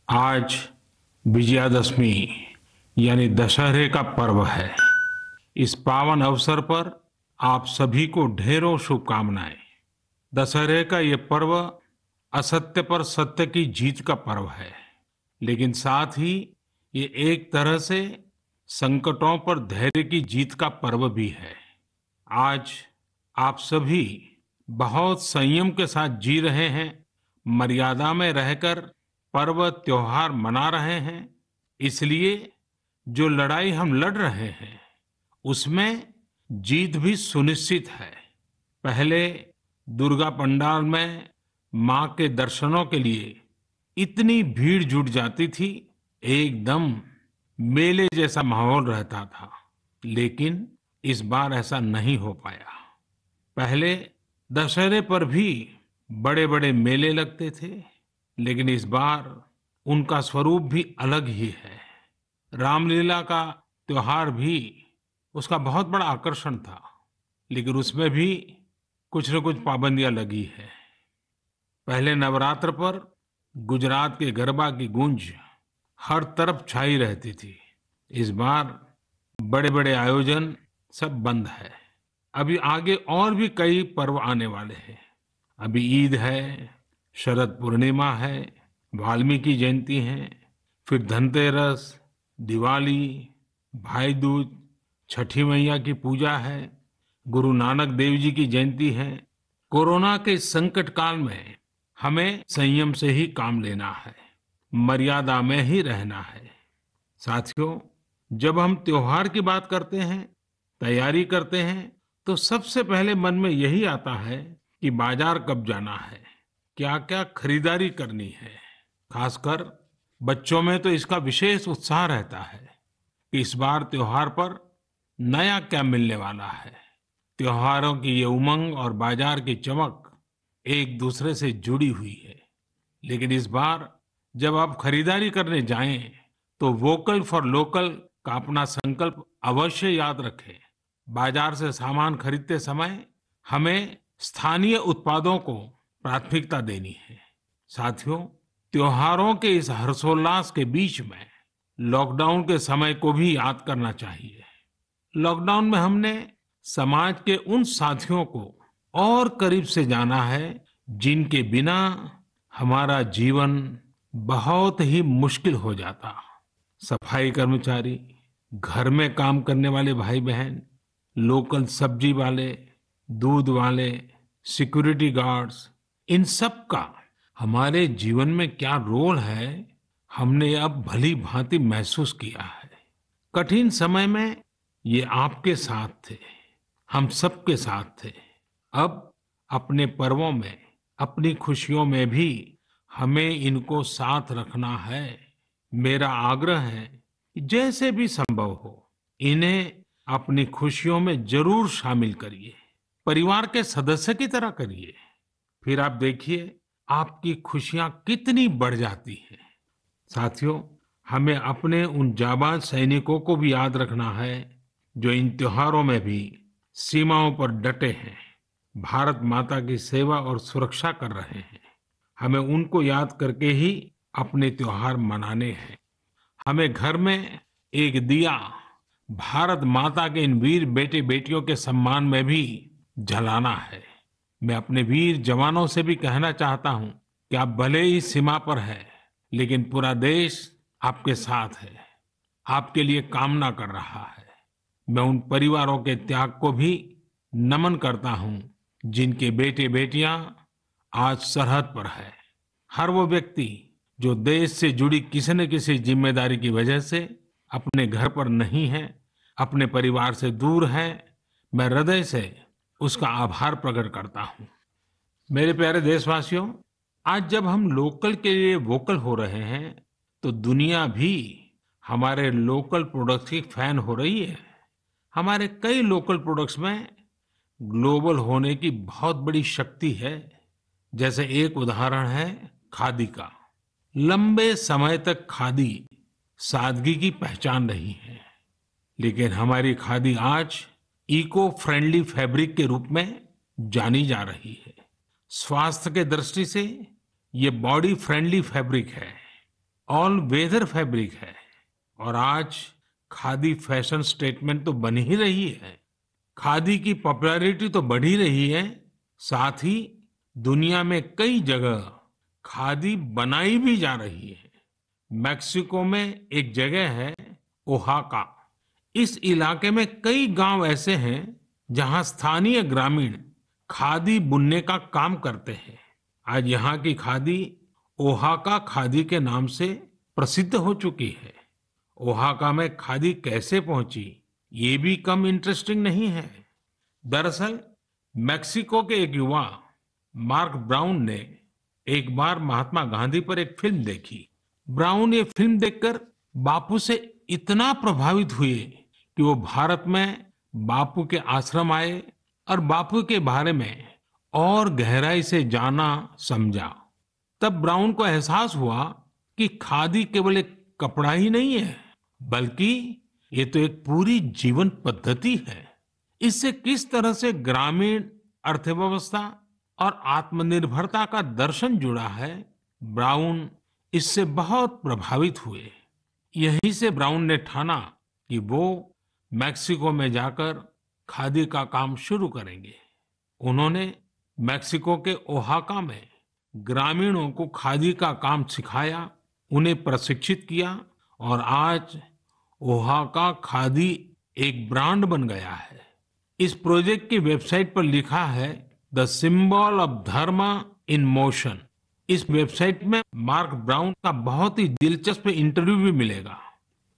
आज विजयादशमी यानी दशहरे का पर्व है। इस पावन अवसर पर आप सभी को ढेरों शुभकामनाएं। दशहरे का ये पर्व असत्य पर सत्य की जीत का पर्व है, लेकिन साथ ही ये एक तरह से संकटों पर धैर्य की जीत का पर्व भी है। आज आप सभी बहुत संयम के साथ जी रहे हैं, मर्यादा में रहकर पर्व त्योहार मना रहे हैं। इसलिए जो लड़ाई हम लड़ रहे हैं उसमें जीत भी सुनिश्चित है। पहले दुर्गा पंडाल में मां के दर्शनों के लिए इतनी भीड़ जुट जाती थी, एकदम मेले जैसा माहौल रहता था। लेकिन इस बार ऐसा नहीं हो पाया। पहले दशहरे पर भी बड़े बड़े मेले लगते थे, लेकिन इस बार उनका स्वरूप भी अलग ही है। रामलीला का त्योहार भी उसका बहुत बड़ा आकर्षण था, लेकिन उसमें भी कुछ न कुछ पाबंदियां लगी है। पहले नवरात्र पर गुजरात के गरबा की गूंज हर तरफ छाई रहती थी। इस बार बड़े बड़े आयोजन सब बंद है। अभी आगे और भी कई पर्व आने वाले हैं। अभी ईद है, शरद पूर्णिमा है, वाल्मीकि जयंती है, फिर धनतेरस, दिवाली, भाई दूज, छठी मैया की पूजा है, गुरु नानक देव जी की जयंती है। कोरोना के इस संकट काल में हमें संयम से ही काम लेना है, मर्यादा में ही रहना है। साथियों, जब हम त्योहार की बात करते हैं, तैयारी करते हैं, तो सबसे पहले मन में यही आता है कि बाजार कब जाना है, क्या क्या खरीदारी करनी है। खासकर बच्चों में तो इसका विशेष उत्साह रहता है कि इस बार त्योहार पर नया क्या मिलने वाला है। त्योहारों की ये उमंग और बाजार की चमक एक दूसरे से जुड़ी हुई है। लेकिन इस बार जब आप खरीदारी करने जाएं, तो वोकल फॉर लोकल का अपना संकल्प अवश्य याद रखें। बाजार से सामान खरीदते समय हमें स्थानीय उत्पादों को प्राथमिकता देनी है। साथियों, त्योहारों के इस हर्षोल्लास के बीच में लॉकडाउन के समय को भी याद करना चाहिए। लॉकडाउन में हमने समाज के उन साथियों को और करीब से जाना है जिनके बिना हमारा जीवन बहुत ही मुश्किल हो जाता। सफाई कर्मचारी, घर में काम करने वाले भाई बहन, लोकल सब्जी वाले, दूध वाले, सिक्योरिटी गार्ड्स, इन सब का हमारे जीवन में क्या रोल है, हमने अब भली भांति महसूस किया है। कठिन समय में ये आपके साथ थे, हम सबके साथ थे। अब अपने पर्वों में, अपनी खुशियों में भी हमें इनको साथ रखना है। मेरा आग्रह है कि जैसे भी संभव हो, इन्हें अपनी खुशियों में जरूर शामिल करिए, परिवार के सदस्य की तरह करिए। फिर आप देखिए आपकी खुशियां कितनी बढ़ जाती हैं। साथियों, हमें अपने उन जाबाज सैनिकों को भी याद रखना है जो इन त्योहारों में भी सीमाओं पर डटे हैं, भारत माता की सेवा और सुरक्षा कर रहे हैं। हमें उनको याद करके ही अपने त्योहार मनाने हैं। हमें घर में एक दिया भारत माता के इन वीर बेटे बेटियों के सम्मान में भी जलाना है। मैं अपने वीर जवानों से भी कहना चाहता हूं कि आप भले ही सीमा पर हैं, लेकिन पूरा देश आपके साथ है, आपके लिए कामना कर रहा है। मैं उन परिवारों के त्याग को भी नमन करता हूं जिनके बेटे बेटियां आज सरहद पर है। हर वो व्यक्ति जो देश से जुड़ी किसी न किसी जिम्मेदारी की वजह से अपने घर पर नहीं है, अपने परिवार से दूर है, मैं हृदय से उसका आभार प्रकट करता हूं। मेरे प्यारे देशवासियों, आज जब हम लोकल के लिए वोकल हो रहे हैं, तो दुनिया भी हमारे लोकल प्रोडक्ट्स की फैन हो रही है। हमारे कई लोकल प्रोडक्ट्स में ग्लोबल होने की बहुत बड़ी शक्ति है। जैसे एक उदाहरण है खादी का। लंबे समय तक खादी सादगी की पहचान रही है, लेकिन हमारी खादी आज इको फ्रेंडली फैब्रिक के रूप में जानी जा रही है। स्वास्थ्य के दृष्टि से ये बॉडी फ्रेंडली फैब्रिक है ऑल वेदर फैब्रिक है और आज खादी फैशन स्टेटमेंट तो बन ही रही है। खादी की पॉपुलैरिटी तो बढ़ ही रही है, साथ ही दुनिया में कई जगह खादी बनाई भी जा रही है। मेक्सिको में एक जगह है ओहाका। इस इलाके में कई गांव ऐसे हैं जहां स्थानीय ग्रामीण खादी बुनने का काम करते हैं। आज यहाँ की खादी ओहाका खादी के नाम से प्रसिद्ध हो चुकी है। ओहाका में खादी कैसे पहुंची, ये भी कम इंटरेस्टिंग नहीं है। दरअसल मेक्सिको के एक युवा मार्क ब्राउन ने एक बार महात्मा गांधी पर एक फिल्म देखी। ब्राउन ये फिल्म देखकर बापू से इतना प्रभावित हुए कि वो भारत में बापू के आश्रम आए और बापू के बारे में और गहराई से जाना समझा। तब ब्राउन को एहसास हुआ कि खादी केवल एक कपड़ा ही नहीं है, बल्कि ये तो एक पूरी जीवन पद्धति है। इससे किस तरह से ग्रामीण अर्थव्यवस्था और आत्मनिर्भरता का दर्शन जुड़ा है, ब्राउन इससे बहुत प्रभावित हुए। यहीं से ब्राउन ने ठाना कि वो मैक्सिको में जाकर खादी का काम शुरू करेंगे। उन्होंने मैक्सिको के ओहाका में ग्रामीणों को खादी का काम सिखाया, उन्हें प्रशिक्षित किया और आज ओहाका खादी एक ब्रांड बन गया है। इस प्रोजेक्ट की वेबसाइट पर लिखा है द सिंबल ऑफ धर्म इन मोशन। इस वेबसाइट में मार्क ब्राउन का बहुत ही दिलचस्प इंटरव्यू भी मिलेगा।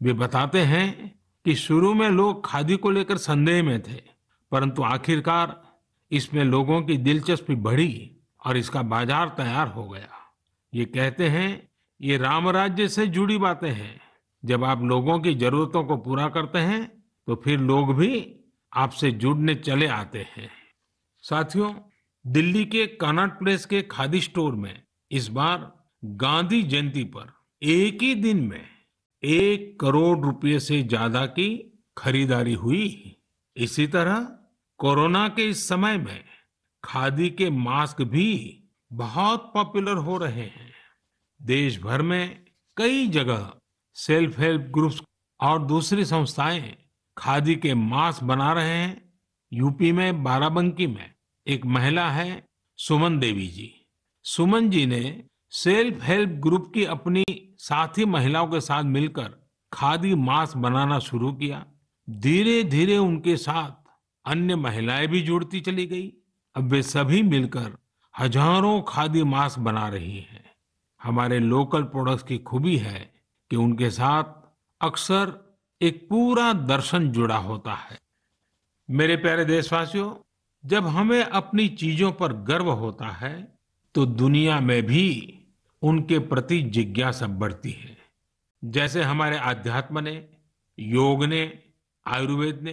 वे बताते हैं कि शुरू में लोग खादी को लेकर संदेह में थे, परंतु आखिरकार इसमें लोगों की दिलचस्पी बढ़ी और इसका बाजार तैयार हो गया। ये कहते हैं ये राम राज्य से जुड़ी बातें हैं। जब आप लोगों की जरूरतों को पूरा करते हैं तो फिर लोग भी आपसे जुड़ने चले आते हैं। साथियों, दिल्ली के कनॉट प्लेस के खादी स्टोर में इस बार गांधी जयंती पर एक ही दिन में 1 करोड़ रुपए से ज्यादा की खरीदारी हुई। इसी तरह कोरोना के इस समय में खादी के मास्क भी बहुत पॉपुलर हो रहे हैं। देश भर में कई जगह सेल्फ हेल्प ग्रुप्स और दूसरी संस्थाएं खादी के मास्क बना रहे हैं। यूपी में बाराबंकी में एक महिला है सुमन देवी जी। सुमन जी ने सेल्फ हेल्प ग्रुप की अपनी साथी महिलाओं के साथ मिलकर खादी मास्क बनाना शुरू किया। धीरे धीरे उनके साथ अन्य महिलाएं भी जुड़ती चली गई। अब वे सभी मिलकर हजारों खादी मास्क बना रही हैं। हमारे लोकल प्रोडक्ट्स की खूबी है कि उनके साथ अक्सर एक पूरा दर्शन जुड़ा होता है। मेरे प्यारे देशवासियों, जब हमें अपनी चीजों पर गर्व होता है तो दुनिया में भी उनके प्रति जिज्ञासा बढ़ती है। जैसे हमारे आध्यात्म ने, योग ने, आयुर्वेद ने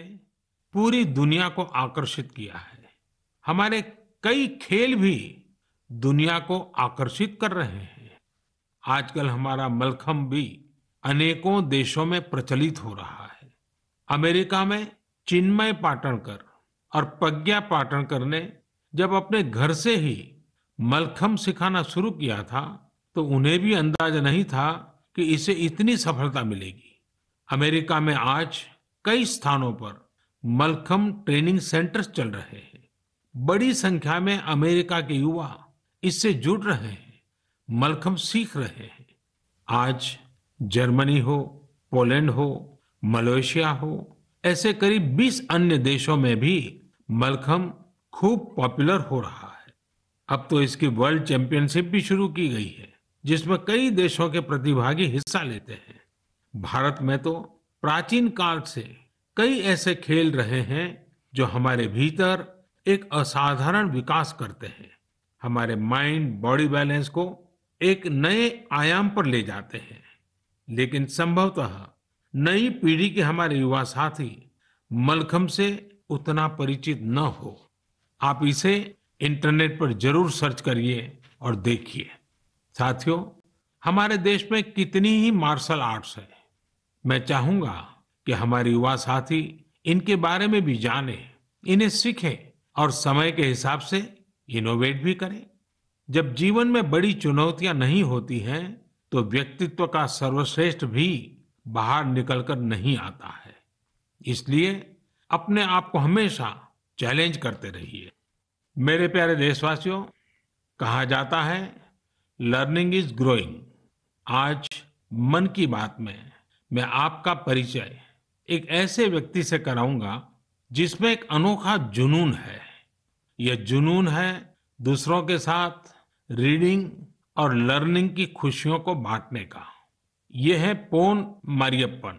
पूरी दुनिया को आकर्षित किया है। हमारे कई खेल भी दुनिया को आकर्षित कर रहे हैं। आजकल हमारा मलखम्ब भी अनेकों देशों में प्रचलित हो रहा है। अमेरिका में चिन्मय पाटणकर और प्रज्ञा पाटणकर ने जब अपने घर से ही मलखम्ब सिखाना शुरू किया था तो उन्हें भी अंदाजा नहीं था कि इसे इतनी सफलता मिलेगी। अमेरिका में आज कई स्थानों पर मलखम्ब ट्रेनिंग सेंटर्स चल रहे हैं। बड़ी संख्या में अमेरिका के युवा इससे जुड़ रहे हैं, मलखम्ब सीख रहे हैं। आज जर्मनी हो, पोलैंड हो, मलेशिया हो, ऐसे करीब 20 अन्य देशों में भी मलखम्ब खूब पॉपुलर हो रहा है। अब तो इसकी वर्ल्ड चैंपियनशिप भी शुरू की गई है, जिसमें कई देशों के प्रतिभागी हिस्सा लेते हैं। भारत में तो प्राचीन काल से कई ऐसे खेल रहे हैं जो हमारे भीतर एक असाधारण विकास करते हैं, हमारे माइंड बॉडी बैलेंस को एक नए आयाम पर ले जाते हैं। लेकिन संभवतः नई पीढ़ी के हमारे युवा साथी मलखम्ब से उतना परिचित न हो। आप इसे इंटरनेट पर जरूर सर्च करिए और देखिए। साथियों, हमारे देश में कितनी ही मार्शल आर्ट्स है। मैं चाहूंगा कि हमारे युवा साथी इनके बारे में भी जाने, इन्हें सीखें और समय के हिसाब से इनोवेट भी करें। जब जीवन में बड़ी चुनौतियां नहीं होती हैं तो व्यक्तित्व का सर्वश्रेष्ठ भी बाहर निकलकर नहीं आता है। इसलिए अपने आप को हमेशा चैलेंज करते रहिए। मेरे प्यारे देशवासियों, कहा जाता है लर्निंग इज ग्रोइंग। आज मन की बात में मैं आपका परिचय एक ऐसे व्यक्ति से कराऊंगा जिसमें एक अनोखा जुनून है। यह जुनून है दूसरों के साथ रीडिंग और लर्निंग की खुशियों को बांटने का। यह है पोन मारियप्पन।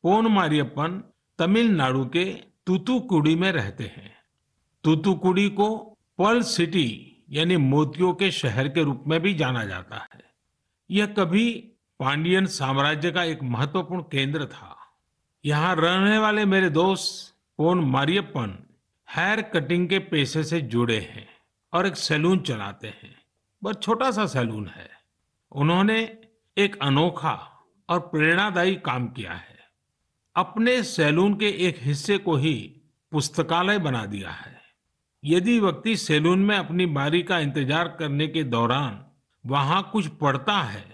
पोन मारियप्पन तमिलनाडु के तूतुकुड़ी में रहते हैं। तूतुकुड़ी को पर्ल सिटी यानी मोतियों के शहर के रूप में भी जाना जाता है। यह कभी पांडियन साम्राज्य का एक महत्वपूर्ण केंद्र था। यहाँ रहने वाले मेरे दोस्त पोन मारियप्पन हेयर कटिंग के पेशे से जुड़े हैं और एक सैलून चलाते हैं। बहुत छोटा सा सैलून है। उन्होंने एक अनोखा और प्रेरणादायी काम किया है। अपने सैलून के एक हिस्से को ही पुस्तकालय बना दिया है। यदि व्यक्ति सैलून में अपनी बारी का इंतजार करने के दौरान वहां कुछ पढ़ता है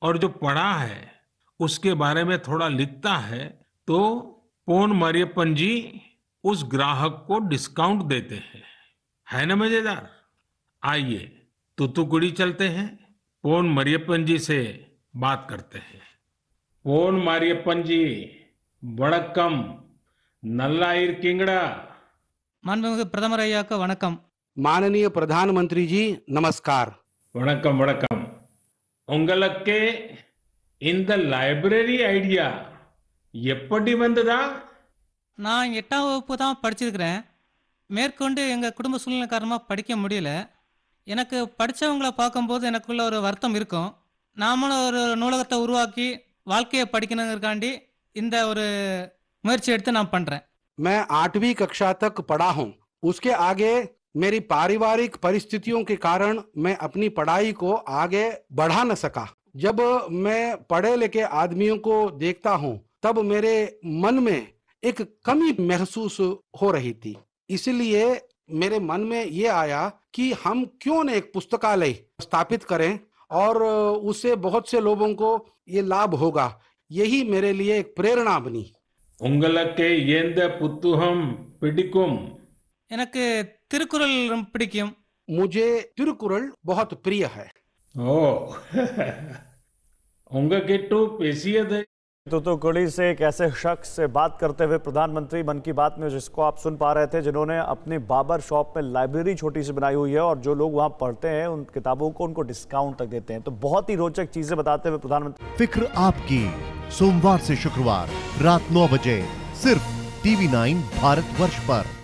और जो पढ़ा है उसके बारे में थोड़ा लिखता है, तो पोन मारियप्पन जी उस ग्राहक को डिस्काउंट देते हैं। है ना मजेदार? आइए तूतुकुड़ी चलते हैं, पोन मारियप्पन जी से बात करते हैं। पोन मारियप्पन जी, वणक्कम, नल्ला इरकिंगड़ा। மாண்புமிகு பிரதமர் ஐயாக்கு வணக்கம். माननीय प्रधानमंत्री जी नमस्कार। वणक्कम वणक्कम। உங்களுக்கு இந்த லைப்ரரி ஐடியா எப்படி வந்ததா? நான் 8ஆம் வகுப்பு தான் படிச்சிருக்கிறேன். மேற்கொண்டு எங்கள் குடும்ப சூழ்நிலை காரணமாக படிக்க முடியல. எனக்கு படித்தவங்கள பார்க்கும்போது எனக்குள்ள ஒரு வருத்தம் இருக்கும். நாமளும் ஒரு நூலகத்தை உருவாக்கி வாழ்க்கையை படிக்கணுங்கிறக்காண்டி இந்த ஒரு முயற்சி எடுத்து நான் பண்ணுறேன். मैं 8वीं कक्षा तक पढ़ा हूँ। उसके आगे मेरी पारिवारिक परिस्थितियों के कारण मैं अपनी पढ़ाई को आगे बढ़ा न सका। जब मैं पढ़े लिखे आदमियों को देखता हूँ तब मेरे मन में एक कमी महसूस हो रही थी। इसलिए मेरे मन में ये आया कि हम क्यों न एक पुस्तकालय स्थापित करें और उससे बहुत से लोगों को ये लाभ होगा। यही मेरे लिए एक प्रेरणा बनी। உங்களுக்கு எந்த புத்தகம் பிடிக்கும்? எனக்கு திருக்குறள் ரொம்ப பிடிக்கும். मुझे तिरुकुरल बहुत प्रिय है। ஓ உங்ககிட்ட பேசியது तूतुकुड़ी से एक ऐसे शख्स से बात करते हुए प्रधानमंत्री मन की बात में, जिसको आप सुन पा रहे थे, जिन्होंने अपनी बाबर शॉप में लाइब्रेरी छोटी सी बनाई हुई है और जो लोग वहां पढ़ते हैं उन किताबों को उनको डिस्काउंट तक देते हैं। तो बहुत ही रोचक चीजें बताते हुए प्रधानमंत्री। फिक्र आपकी, सोमवार से शुक्रवार रात 9 बजे सिर्फ TV9 भारतवर्ष पर।